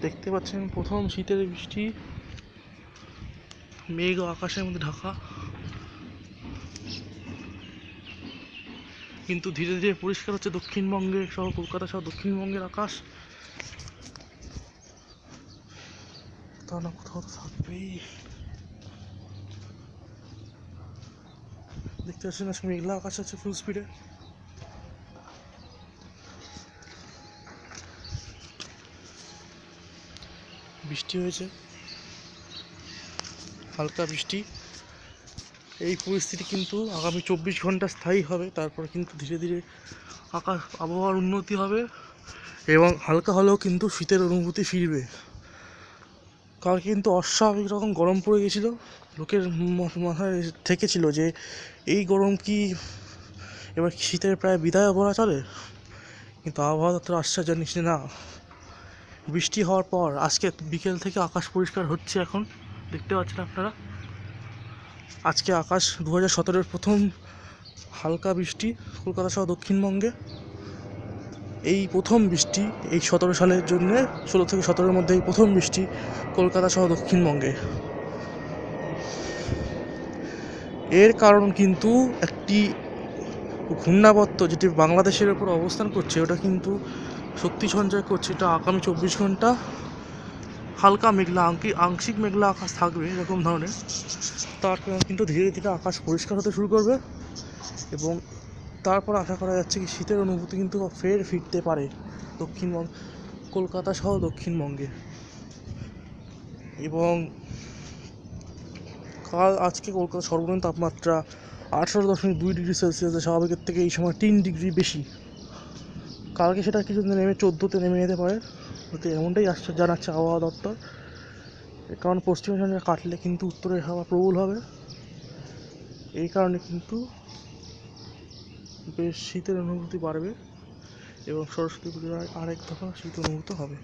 দেখতে পাচ্ছেন প্রথম শীতের বৃষ্টি, মেঘ ও আকাশের মধ্যে ঢাকা, কিন্তু ধীরে ধীরে পরিষ্কার হচ্ছে দক্ষিণবঙ্গের সহ কলকাতা সহ দক্ষিণবঙ্গের আকাশ। কোথাও না কোথাও তো থাকবেই। দেখতে পাচ্ছেন আজকে মেঘলা আকাশ আছে ফুল স্পিডে। বৃষ্টি হয়েছে, হালকা বৃষ্টি। এই পরিস্থিতি কিন্তু আগামী 24 ঘন্টা স্থায়ী হবে, তারপর কিন্তু ধীরে ধীরে আকাশ আবহাওয়ার উন্নতি হবে এবং হালকা হলেও কিন্তু শীতের অনুভূতি ফিরবে। কাল কিন্তু অস্বাভাবিক রকম গরম পড়ে গেছিলো, লোকের মাথায় থেকেছিল যে এই গরম কি এবার শীতের প্রায় বিদায় বলা চলে, কিন্তু আবহাওয়া দপ্তর আশ্বাস জানিয়েছে না। বৃষ্টি হওয়ার পর আজকে বিকেল থেকে আকাশ পরিষ্কার হচ্ছে, এখন দেখতে পাচ্ছেন আপনারা। আজকে আকাশ 2017-এর প্রথম হালকা বৃষ্টি কলকাতা সহ দক্ষিণবঙ্গে। এই প্রথম বৃষ্টি এই 17 সালের জন্য, 16 থেকে 17-এর মধ্যে এই প্রথম বৃষ্টি কলকাতা সহ দক্ষিণবঙ্গে। এর কারণ কিন্তু একটি ঘূর্ণাবর্ত যেটি বাংলাদেশের উপর অবস্থান করছে, ওটা কিন্তু শক্তি সঞ্চয় করছে। এটা আগামী 24 ঘন্টা হালকা মেঘলা আংশিক মেঘলা আকাশ থাকবে এরকম ধরনের। তারপর কিন্তু ধীরে ধীরে আকাশ পরিষ্কার হতে শুরু করবে এবং তারপর আশা করা যাচ্ছে কি শীতের অনুভূতি কিন্তু ফের ফিরতে পারে দক্ষিণবঙ্গ কলকাতা সহ দক্ষিণবঙ্গে। এবং কাল আজকে কলকাতা সর্বনিম্ন তাপমাত্রা 18.2 ডিগ্রি সেলসিয়াস, স্বাভাবিকের থেকে এই সময় 3 ডিগ্রি বেশি। কালকে সেটা কিছু নেমে 14-তে নেমে যেতে পারে, এমনটাই জানাচ্ছে আবহাওয়া দপ্তর। কারণ পশ্চিমা ঝঞ্ঝা কাটলে কিন্তু উত্তরের হাওয়া প্রবল হবে, এই কারণে কিন্তু বেশ শীতের অনুভূতি বাড়বে এবং সরস্বতী পুজোর আরেক দফা শীত অনুভূত হবে।